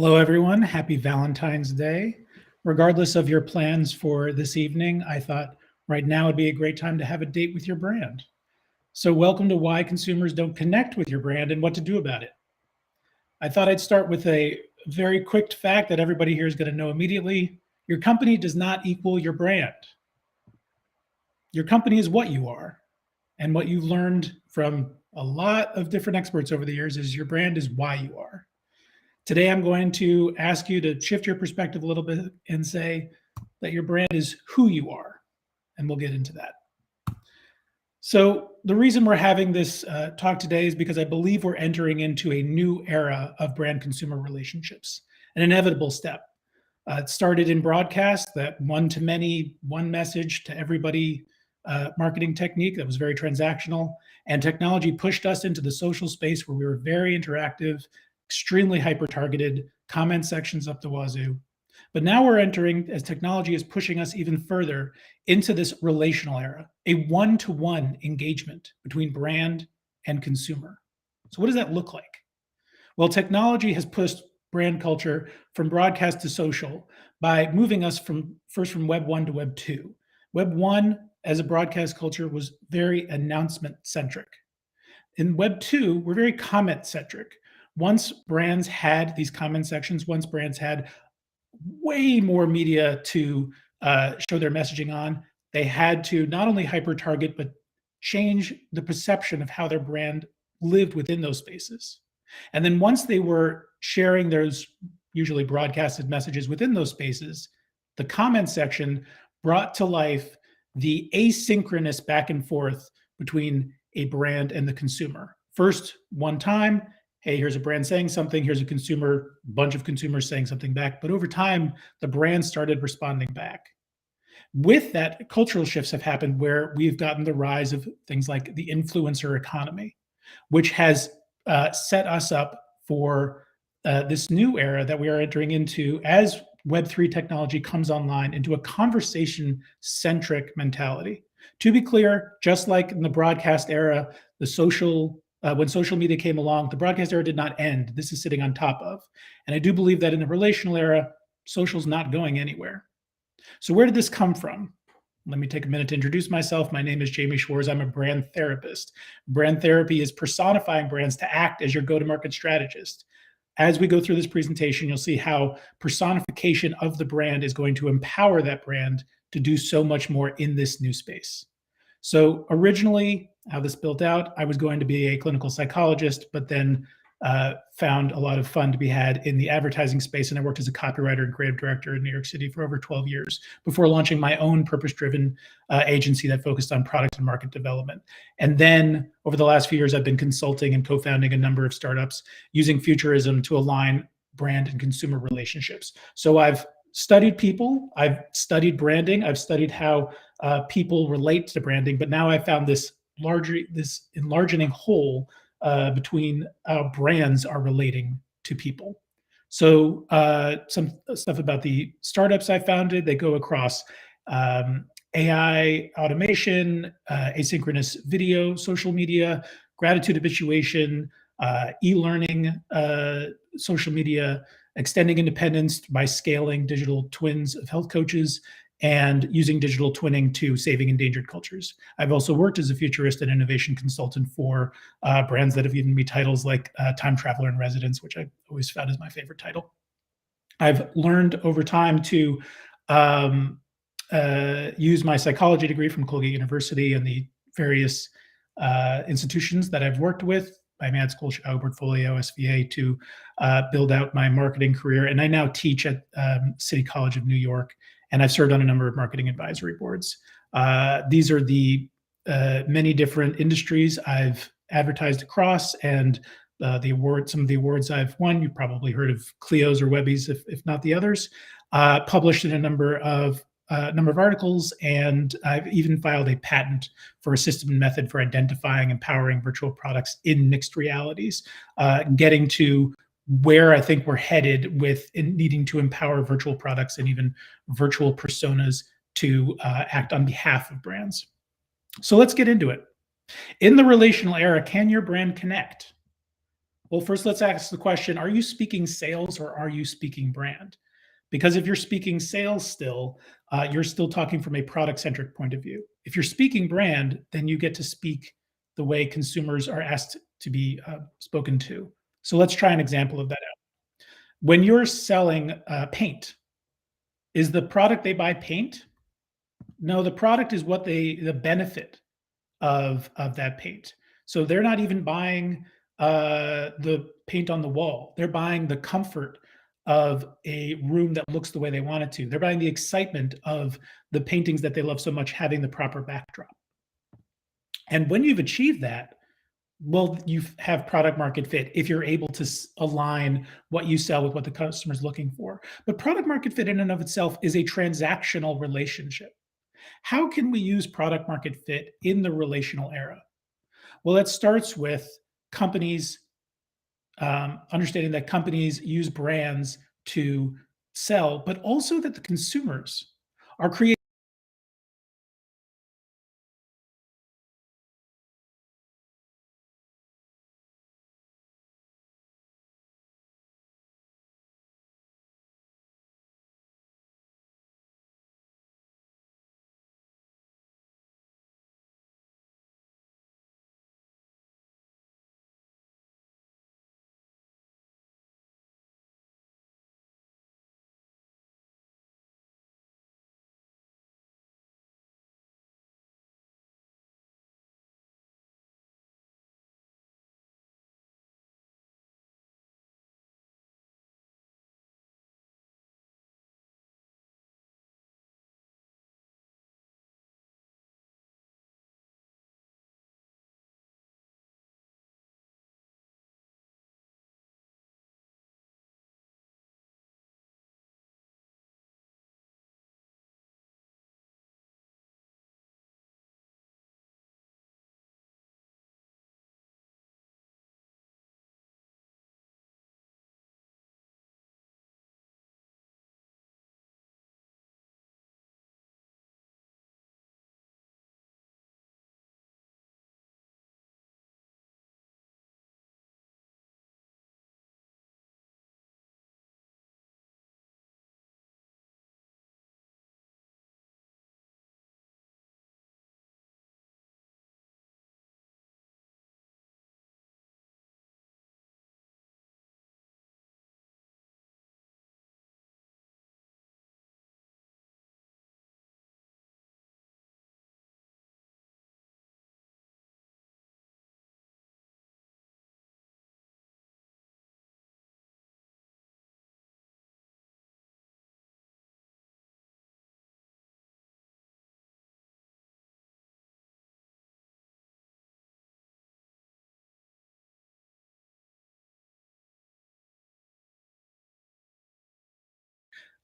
Hello, everyone. Happy Valentine's Day. Regardless of your plans for this evening, I thought right now would be a great time to have a date with your brand. So, welcome to Why Consumers Don't Connect with Your Brand and What to Do About It. I thought I'd start with a very quick fact that everybody here is going to know immediately. Your company does not equal your brand. Your company is what you are. And what you've learned from a lot of different experts over the years is your brand is why you are. Today, I'm going to ask you to shift your perspective a little bit and say that your brand is who you are, and we'll get into that. So the reason we're having this talk today is because I believe we're entering into a new era of brand-consumer relationships, an inevitable step. It started in broadcast, that one-to-many, one message to everybody marketing technique that was very transactional, and technology pushed us into the social space where we were very interactive, extremely hyper-targeted, comment sections up the wazoo. But now we're entering, as technology is pushing us even further, into this relational era, a one-to-one engagement between brand and consumer. So what does that look like? Well, technology has pushed brand culture from broadcast to social by moving us first from Web 1 to Web 2. Web 1 as a broadcast culture was very announcement-centric. In Web 2, we're very comment-centric. Once brands had these comment sections, once brands had way more media to show their messaging on, they had to not only hyper-target, but change the perception of how their brand lived within those spaces. And then once they were sharing those usually broadcasted messages within those spaces, the comment section brought to life the asynchronous back and forth between a brand and the consumer. First, one time, hey, here's a brand saying something, here's a bunch of consumers saying something back. But over time, the brand started responding back. With that, cultural shifts have happened where we've gotten the rise of things like the influencer economy, which has set us up for this new era that we are entering into as Web3 technology comes online, into a conversation-centric mentality. To be clear, just like in the broadcast era, when social media came along, the broadcast era did not end. This is sitting on top of. And I do believe that in the relational era, social's not going anywhere. So where did this come from? Let me take a minute to introduce myself. My name is Jamie Schwartz. I'm a brand therapist. Brand therapy is personifying brands to act as your go-to-market strategist. As we go through this presentation, you'll see how personification of the brand is going to empower that brand to do so much more in this new space. So originally, how this built out, I was going to be a clinical psychologist, but then found a lot of fun to be had in the advertising space. And I worked as a copywriter and creative director in New York City for over 12 years before launching my own purpose-driven agency that focused on product and market development. And then over the last few years, I've been consulting and co-founding a number of startups using futurism to align brand and consumer relationships. So I've studied people, I've studied branding, I've studied how people relate to branding, but now I've found this enlarging whole between how brands are relating to people. So some stuff about the startups I founded, they go across AI automation, asynchronous video, social media, gratitude habituation, e-learning, social media, extending independence by scaling digital twins of health coaches, and using digital twinning to saving endangered cultures. I've also worked as a futurist and innovation consultant for brands that have given me titles like Time Traveler in Residence, which I always found is my favorite title. I've learned over time to use my psychology degree from Colgate University and the various institutions that I've worked with, my med school, Chicago Portfolio, SVA, to build out my marketing career. And I now teach at City College of New York, and I've served on a number of marketing advisory boards. These are the many different industries I've advertised across, and some of the awards I've won. You've probably heard of Clio's or Webby's, if not the others. Published in a number of articles, and I've even filed a patent for a system and method for identifying and powering virtual products in mixed realities, getting to where I think we're headed with needing to empower virtual products and even virtual personas to act on behalf of brands. So let's get into it. In the relational era, can your brand connect? Well, first, let's ask the question, are you speaking sales or are you speaking brand? Because if you're speaking sales still, you're still talking from a product centric point of view. If you're speaking brand, then you get to speak the way consumers are asked to be spoken to. So let's try an example of that out. When you're selling paint, is the product they buy paint? No, the product is the benefit of that paint. So they're not even buying the paint on the wall. They're buying the comfort of a room that looks the way they want it to. They're buying the excitement of the paintings that they love so much having the proper backdrop. And when you've achieved that, well, you have product market fit if you're able to align what you sell with what the customer is looking for. But product market fit in and of itself is a transactional relationship. How can we use product market fit in the relational era? Well, it starts with companies understanding that companies use brands to sell, but also that the consumers are creating.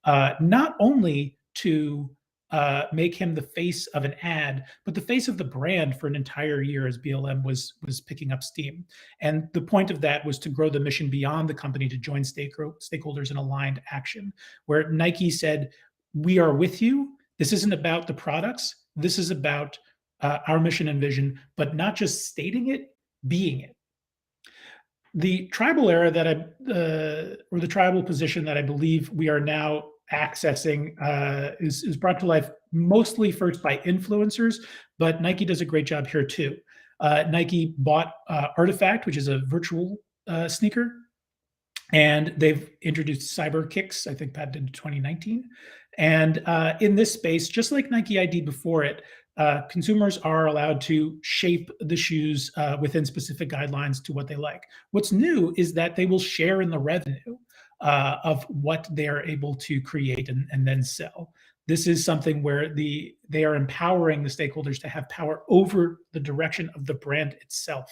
Not only to make him the face of an ad, but the face of the brand for an entire year as BLM was picking up steam. And the point of that was to grow the mission beyond the company to join stakeholders in aligned action. Where Nike said, "We are with you. This isn't about the products. This is about our mission and vision, but not just stating it, being it." The tribal era that or the tribal position that I believe we are now accessing is brought to life mostly first by influencers, but Nike does a great job here too. Nike bought Artifact, which is a virtual sneaker, and they've introduced cyber kicks, I think patented in 2019. And in this space, just like Nike ID before it, consumers are allowed to shape the shoes within specific guidelines to what they like. What's new is that they will share in the revenue of what they are able to create and then sell. This is something where they are empowering the stakeholders to have power over the direction of the brand itself.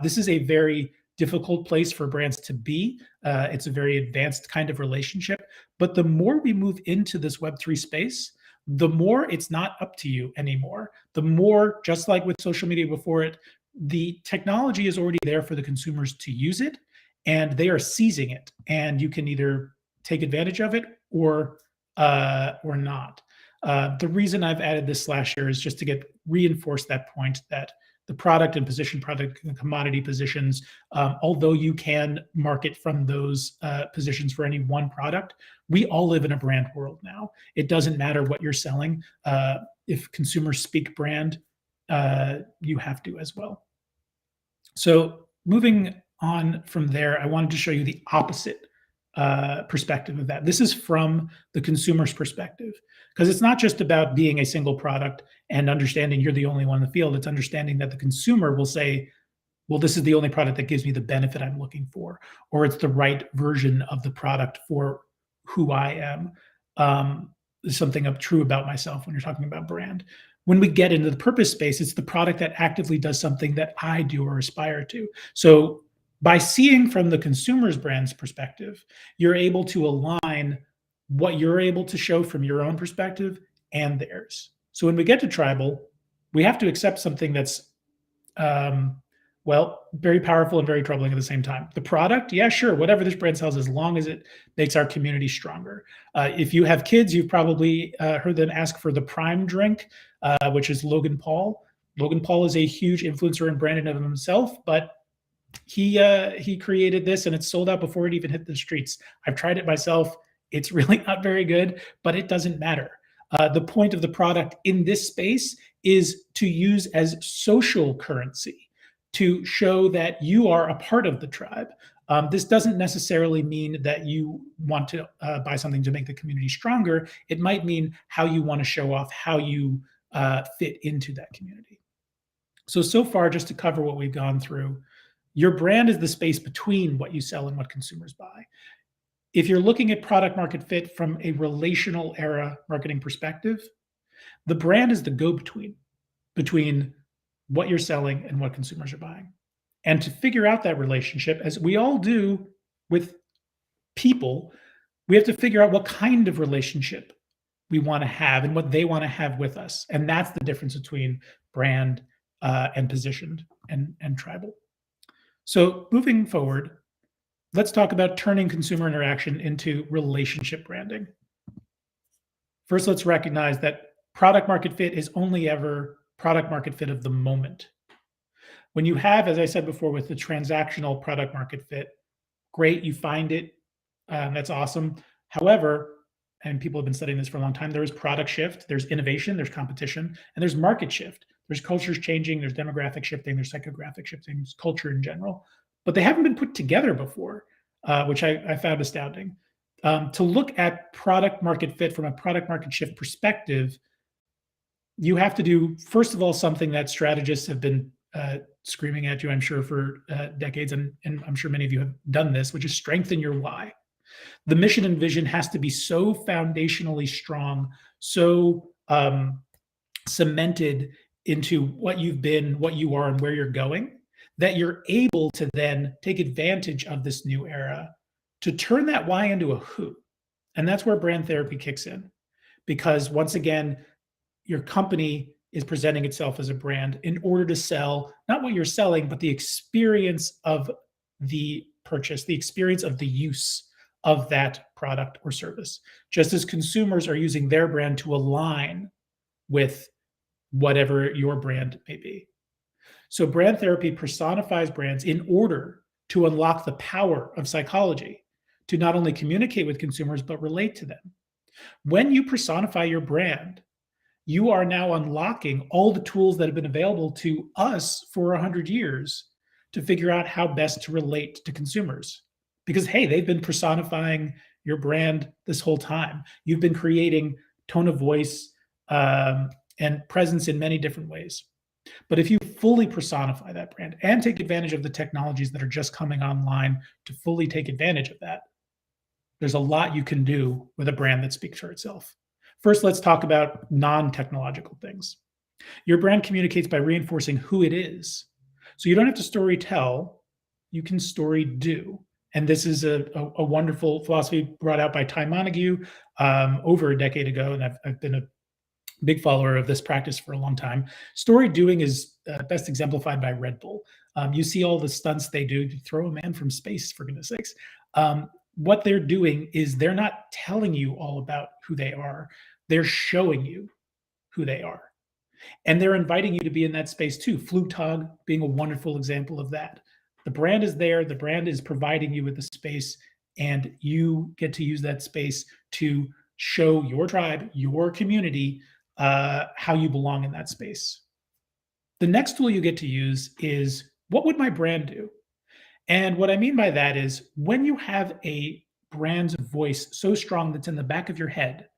This is a very difficult place for brands to be. It's a very advanced kind of relationship. But the more we move into this Web3 space, the more it's not up to you anymore. The more, just like with social media before it, the technology is already there for the consumers to use it, and they are seizing it. And you can either take advantage of it or not. The reason I've added this slash here is just to reinforce that point that the product and position product and commodity positions. Although you can market from those positions for any one product, we all live in a brand world now. It doesn't matter what you're selling. If consumers speak brand, you have to as well. So moving on from there, I wanted to show you the opposite perspective of that. This is from the consumer's perspective, because it's not just about being a single product and understanding you're the only one in the field. It's understanding that the consumer will say, well, this is the only product that gives me the benefit I'm looking for, or it's the right version of the product for who I am. There's something true about myself when you're talking about brand. When we get into the purpose space, it's the product that actively does something that I do or aspire to. So by seeing from the consumer's brand's perspective, you're able to align what you're able to show from your own perspective and theirs. So when we get to tribal, we have to accept something that's very powerful and very troubling at the same time. The product, yeah, sure, whatever this brand sells, as long as it makes our community stronger. If you have kids, you've probably heard them ask for the Prime drink, which is Logan Paul. Logan Paul is a huge influencer and brand in of himself, but he created this and it's sold out before it even hit the streets. I've tried it myself. It's really not very good, but it doesn't matter. The point of the product in this space is to use as social currency to show that you are a part of the tribe. This doesn't necessarily mean that you want to buy something to make the community stronger. It might mean how you want to show off how you fit into that community. So far, just to cover what we've gone through, your brand is the space between what you sell and what consumers buy. If you're looking at product market fit from a relational era marketing perspective, the brand is the go-between between what you're selling and what consumers are buying. And to figure out that relationship, as we all do with people, we have to figure out what kind of relationship we want to have and what they want to have with us. And that's the difference between brand and positioned and tribal. So moving forward, let's talk about turning consumer interaction into relationship branding. First, let's recognize that product market fit is only ever product market fit of the moment. When you have, as I said before, with the transactional product market fit, great, you find it, that's awesome. However, and people have been studying this for a long time, there is product shift, there's innovation, there's competition, and there's market shift. There's cultures changing, there's demographic shifting, there's psychographic shifting, there's culture in general. But they haven't been put together before, which I found astounding. To look at product market fit from a product market shift perspective, you have to do, first of all, something that strategists have been screaming at you, I'm sure, for decades, and I'm sure many of you have done this, which is strengthen your why. The mission and vision has to be so foundationally strong, so cemented into what you've been, what you are, and where you're going, that you're able to then take advantage of this new era to turn that why into a who. And that's where brand therapy kicks in. Because once again, your company is presenting itself as a brand in order to sell not what you're selling, but the experience of the purchase, the experience of the use of that product or service. Just as consumers are using their brand to align with whatever your brand may be. So brand therapy personifies brands in order to unlock the power of psychology to not only communicate with consumers, but relate to them. When you personify your brand, you are now unlocking all the tools that have been available to us for 100 years to figure out how best to relate to consumers. Because, hey, they've been personifying your brand this whole time. You've been creating tone of voice and presence in many different ways. But if you fully personify that brand and take advantage of the technologies that are just coming online to fully take advantage of that, there's a lot you can do with a brand that speaks for itself. First, let's talk about non-technological things. Your brand communicates by reinforcing who it is. So you don't have to story tell, you can story do. And this is a wonderful philosophy brought out by Ty Montague over a decade ago, and I've been a big follower of this practice for a long time. Story doing is best exemplified by Red Bull. You see all the stunts they do to throw a man from space, for goodness sakes. What they're doing is they're not telling you all about who they are. They're showing you who they are. And they're inviting you to be in that space too. Flugtag being a wonderful example of that. The brand is there, the brand is providing you with the space, and you get to use that space to show your tribe, your community, how you belong in that space. The next tool you get to use is what would my brand do? And what I mean by that is when you have a brand's voice so strong that's in the back of your head,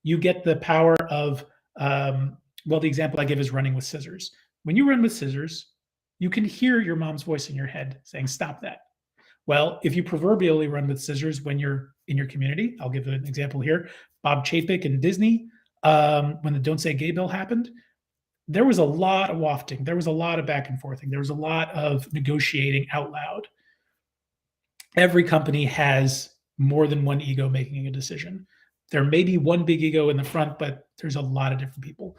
you get the power of, well, the example I give is running with scissors. When you run with scissors, you can hear your mom's voice in your head saying, stop that. Well, if you proverbially run with scissors when you're in your community, I'll give an example here. Bob Chapek and Disney, when the Don't Say Gay bill happened, there was a lot of wafting. There was a lot of back and forthing. There was a lot of negotiating out loud. Every company has more than one ego making a decision. There may be one big ego in the front, but there's a lot of different people.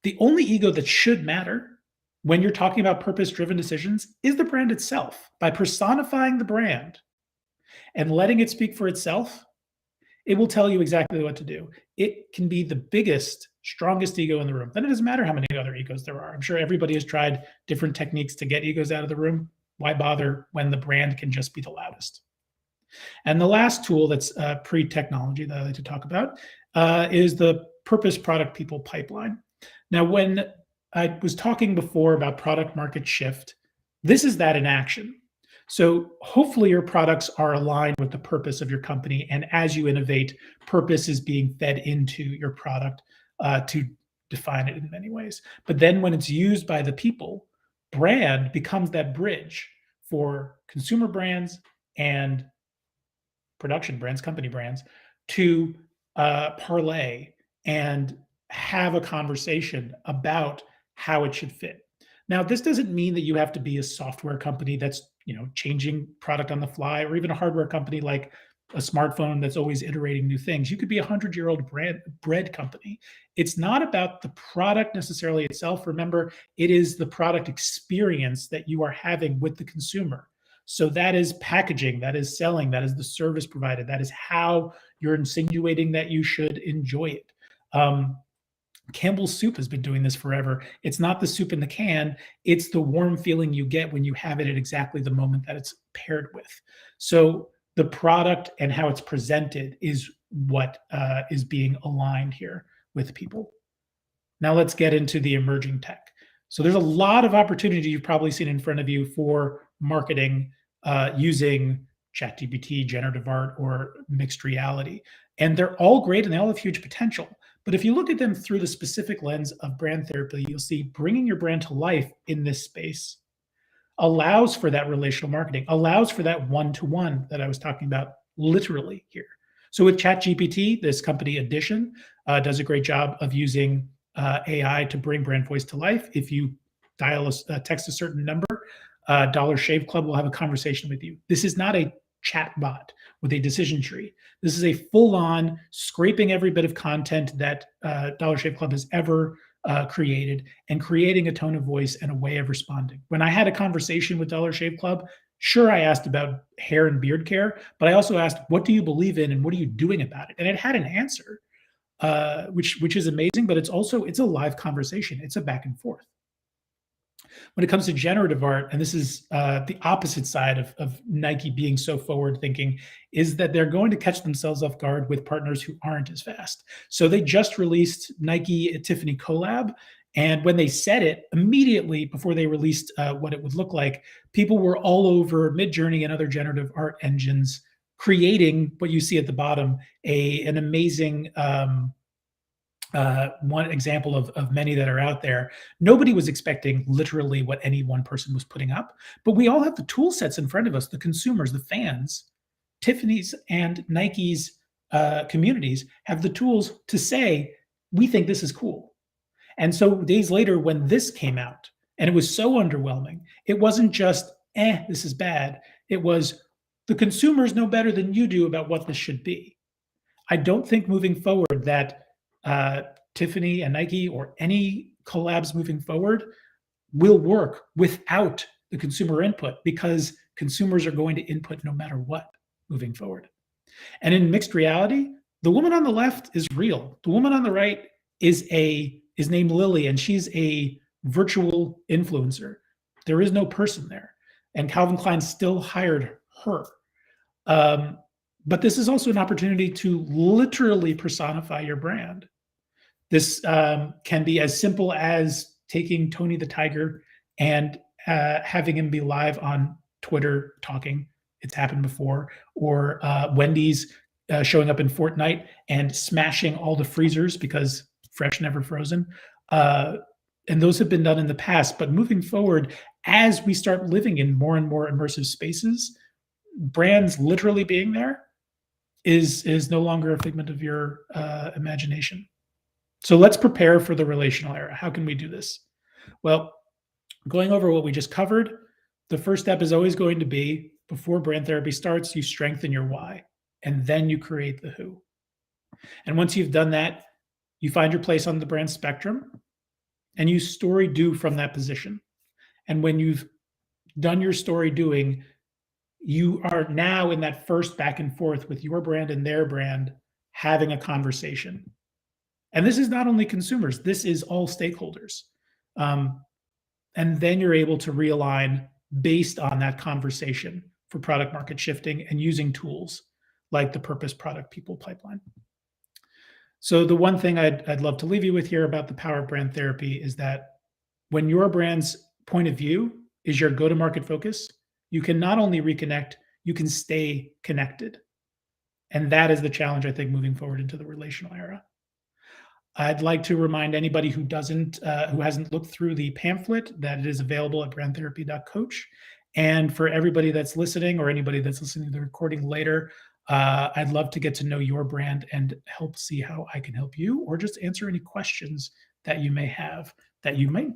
The only ego that should matter when you're talking about purpose-driven decisions is the brand itself. By personifying the brand and letting it speak for itself, it will tell you exactly what to do. It can be the biggest, strongest ego in the room. Then it doesn't matter how many other egos there are. I'm sure everybody has tried different techniques to get egos out of the room. Why bother when the brand can just be the loudest? And the last tool that's pre-technology that I like to talk about is the purpose product people pipeline. Now, when I was talking before about product market shift, this is that in action. So hopefully your products are aligned with the purpose of your company. And as you innovate, purpose is being fed into your product to define it in many ways. But then when it's used by the people, brand becomes that bridge for consumer brands and production brands, company brands, to parlay and have a conversation about how it should fit. Now, this doesn't mean that you have to be a software company that's changing product on the fly, or even a hardware company like a smartphone that's always iterating new things. You could be a 100-year-old bread company. It's not about the product necessarily itself. Remember, it is the product experience that you are having with the consumer. So that is packaging, that is selling, that is the service provided, that is how you're insinuating that you should enjoy it. Campbell's soup has been doing this forever. It's not the soup in the can, it's the warm feeling you get when you have it at exactly the moment that it's paired with. So the product and how it's presented is what is being aligned here with people. Now let's get into the emerging tech. So there's a lot of opportunity you've probably seen in front of you for marketing using ChatGPT, generative art, or mixed reality. And they're all great and they all have huge potential. But if you look at them through the specific lens of brand therapy, you'll see bringing your brand to life in this space allows for that relational marketing, allows for that one-to-one that I was talking about literally here. So with ChatGPT, this company Addition does a great job of using AI to bring brand voice to life. If you dial text a certain number, Dollar Shave Club will have a conversation with you. This is not a chat bot with a decision tree. This is a full-on scraping every bit of content that Dollar Shave Club has ever created and creating a tone of voice and a way of responding. When I had a conversation with Dollar Shave Club, sure, I asked about hair and beard care, but I also asked, what do you believe in and what are you doing about it? And it had an answer, which is amazing, but it's a live conversation. It's a back and forth. When it comes to generative art, and this is the opposite side of Nike being so forward thinking, is that they're going to catch themselves off guard with partners who aren't as fast. So they just released Nike Tiffany collab. And when they said it, immediately before they released what it would look like, people were all over Midjourney and other generative art engines creating what you see at the bottom, an amazing one example of many that are out there. Nobody was expecting literally what any one person was putting up, but we all have the tool sets in front of us, the consumers, the fans. Tiffany's and Nike's communities have the tools to say, we think this is cool. And so days later, when this came out, and it was so underwhelming, it wasn't just, this is bad. It was, the consumers know better than you do about what this should be. I don't think moving forward that Tiffany and Nike or any collabs moving forward will work without the consumer input, because consumers are going to input no matter what moving forward. And in mixed reality, the woman on the left is real. The woman on the right is a is named Lily, and she's a virtual influencer. There is no person there. And Calvin Klein still hired her. Um, but this is also an opportunity to literally personify your brand. This can be as simple as taking Tony the Tiger and having him be live on Twitter talking. It's happened before. Or Wendy's showing up in Fortnite and smashing all the freezers because fresh, never frozen. And those have been done in the past. But moving forward, as we start living in more and more immersive spaces, brands literally being there is no longer a figment of your imagination. So let's prepare for the relational era. How can we do this? Well, going over what we just covered, the first step is always going to be, before brand therapy starts, you strengthen your why, and then you create the who. And once you've done that, you find your place on the brand spectrum, and you story do from that position. And when you've done your story doing, you are now in that first back and forth with your brand and their brand, having a conversation. And this is not only consumers, this is all stakeholders. And then you're able to realign based on that conversation for product market shifting and using tools like the purpose product people pipeline. So the one thing I'd love to leave you with here about the power of brand therapy is that when your brand's point of view is your go-to-market focus, you can not only reconnect, you can stay connected. And that is the challenge, I think, moving forward into the relational era. I'd like to remind anybody who hasn't looked through the pamphlet that it is available at brandtherapy.coach. And for everybody that's listening, or anybody that's listening to the recording later, I'd love to get to know your brand and help see how I can help you, or just answer any questions that you may have that you might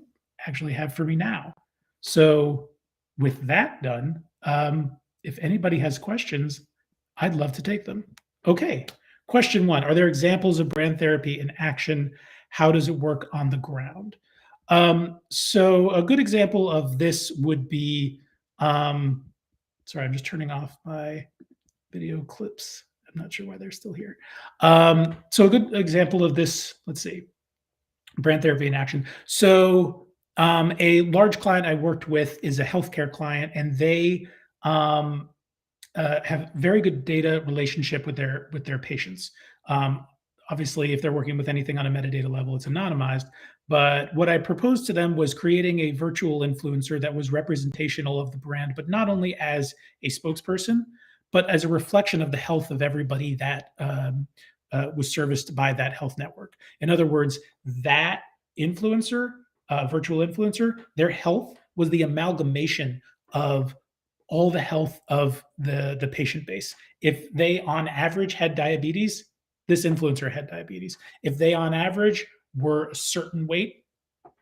actually have for me now. So with that done, if anybody has questions, I'd love to take them. Okay. Question 1, are there examples of brand therapy in action? How does it work on the ground? So a good example of this would be, sorry, I'm just turning off my video clips. I'm not sure why they're still here. So a good example of this, let's see, brand therapy in action. So a large client I worked with is a healthcare client, and they have very good data relationship with their patients. Obviously, if they're working with anything on a metadata level, it's anonymized. But what I proposed to them was creating a virtual influencer that was representational of the brand, but not only as a spokesperson, but as a reflection of the health of everybody that was serviced by that health network. In other words, that influencer, virtual influencer, their health was the amalgamation of all the health of the patient base. If they on average had diabetes, this influencer had diabetes. If they on average were a certain weight,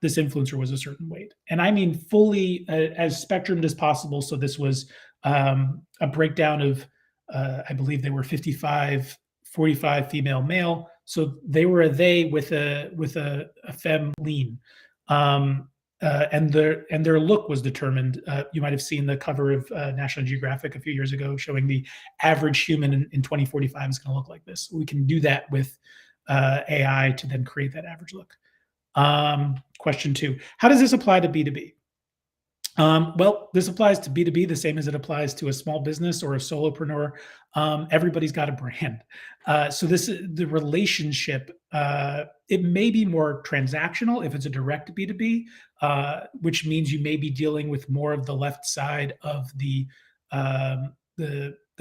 this influencer was a certain weight. And I mean fully as spectrumed as possible. So this was a breakdown of, I believe they were 55, 45 female, male. So they were a they with a femme lean. And their look was determined. You might have seen the cover of National Geographic a few years ago showing the average human in 2045 is going to look like this. We can do that with AI to then create that average look. Question 2, how does this apply to B2B? Well, this applies to B2B the same as it applies to a small business or a solopreneur. Everybody's got a brand. So the relationship, it may be more transactional if it's a direct B2B, which means you may be dealing with more of the left side of the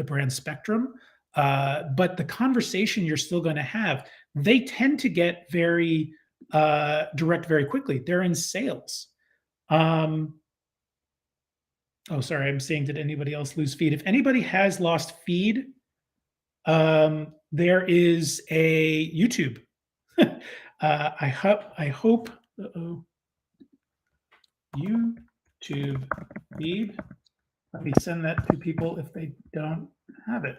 brand spectrum. But the conversation you're still going to have, they tend to get very direct very quickly. They're in sales. Oh, sorry, I'm saying, did anybody else lose feed? If anybody has lost feed, there is a YouTube. I hope, YouTube feed. Let me send that to people if they don't have it.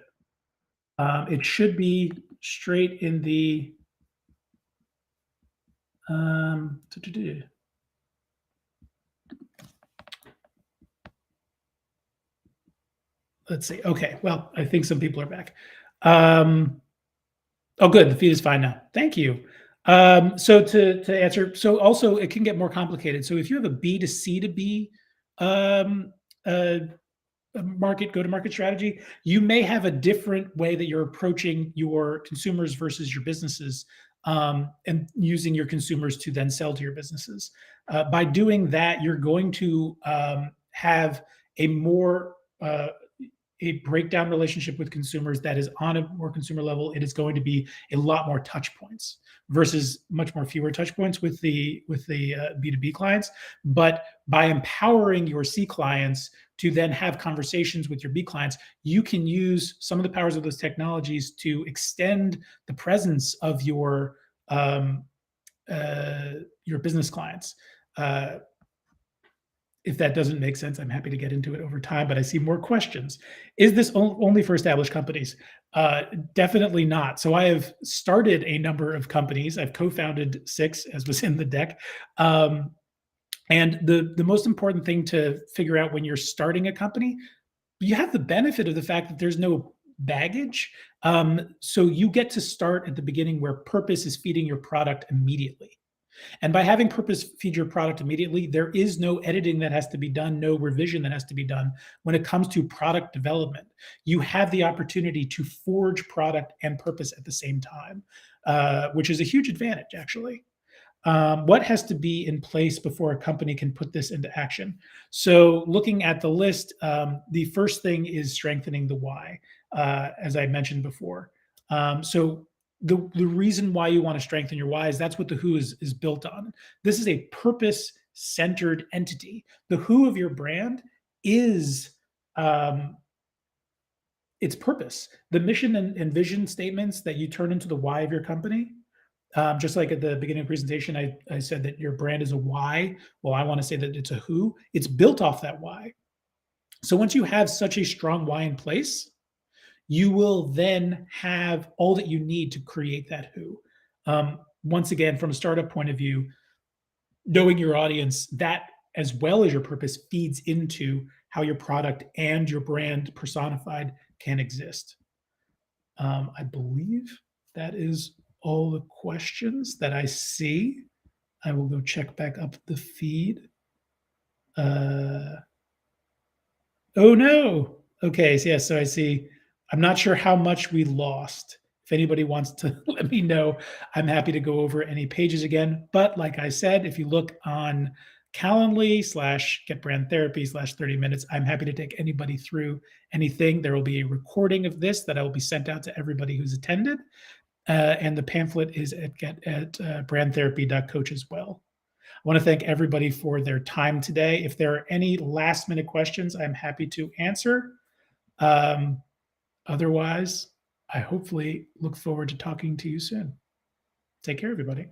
It should be straight in the, let's see. Okay, well, I think some people are back. Oh, good. The feed is fine now. Thank you. So to answer, so also it can get more complicated. So if you have a B to C to B um, uh, market go to market strategy, you may have a different way that you're approaching your consumers versus your businesses, and using your consumers to then sell to your businesses. By doing that, you're going to have a more a breakdown relationship with consumers that is on a more consumer level. It is going to be a lot more touch points versus much more fewer touch points with the B2B clients. But by empowering your C clients to then have conversations with your B clients, you can use some of the powers of those technologies to extend the presence of um, your business clients. Uh, if that doesn't make sense, I'm happy to get into it over time, but I see more questions. Is this only for established companies? Definitely not. So I have started a number of companies. I've co-founded 6, as was in the deck. Um, and the most important thing to figure out when you're starting a company, you have the benefit of the fact that there's no baggage. So you get to start at the beginning where purpose is feeding your product immediately. And by having purpose feed your product immediately, there is no editing that has to be done, no revision that has to be done when it comes to product development. You have the opportunity to forge product and purpose at the same time, which is a huge advantage, actually. What has to be in place before a company can put this into action? So, looking at the list, the first thing is strengthening the why, as I mentioned before. So, the reason why you want to strengthen your why is that's what the who is built on. This is a purpose centered entity. The who of your brand is um, its purpose. The mission and vision statements that you turn into the why of your company, just like at the beginning of the presentation, I said that your brand is a why. Well, I want to say that it's a who. It's built off that why. So once you have such a strong why in place, you will then have all that you need to create that who. Once again, from a startup point of view, knowing your audience, that as well as your purpose feeds into how your product and your brand personified can exist. I believe that is all the questions that I see. I will go check back up the feed. Uh, oh no. Okay, so yeah, so I see. I'm not sure how much we lost. If anybody wants to let me know, I'm happy to go over any pages again. But like I said, if you look on Calendly slash get brand therapy slash 30 minutes, I'm happy to take anybody through anything. There will be a recording of this that I will be sent out to everybody who's attended. And the pamphlet is at brandtherapy.coach as well. I want to thank everybody for their time today. If there are any last minute questions, I'm happy to answer. Um, Otherwise, I hopefully look forward to talking to you soon. Take care, everybody.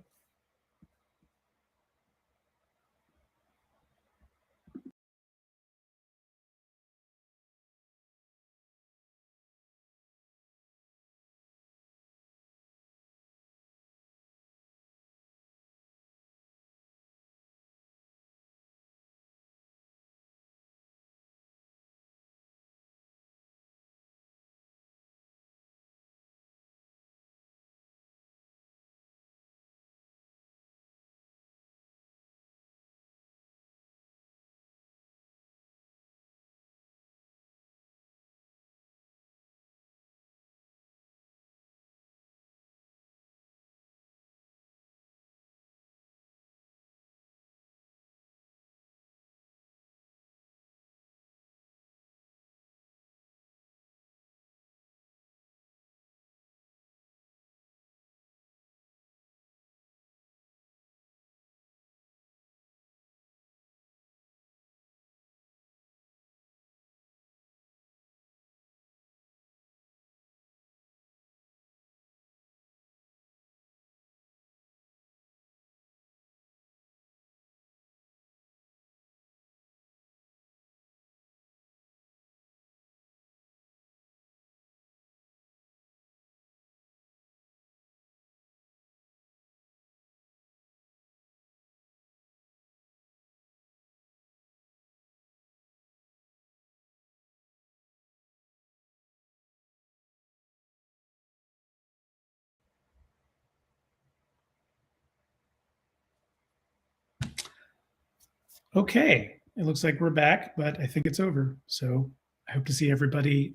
Okay, it looks like we're back, but I think it's over. So I hope to see everybody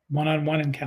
one-on-one in Cal.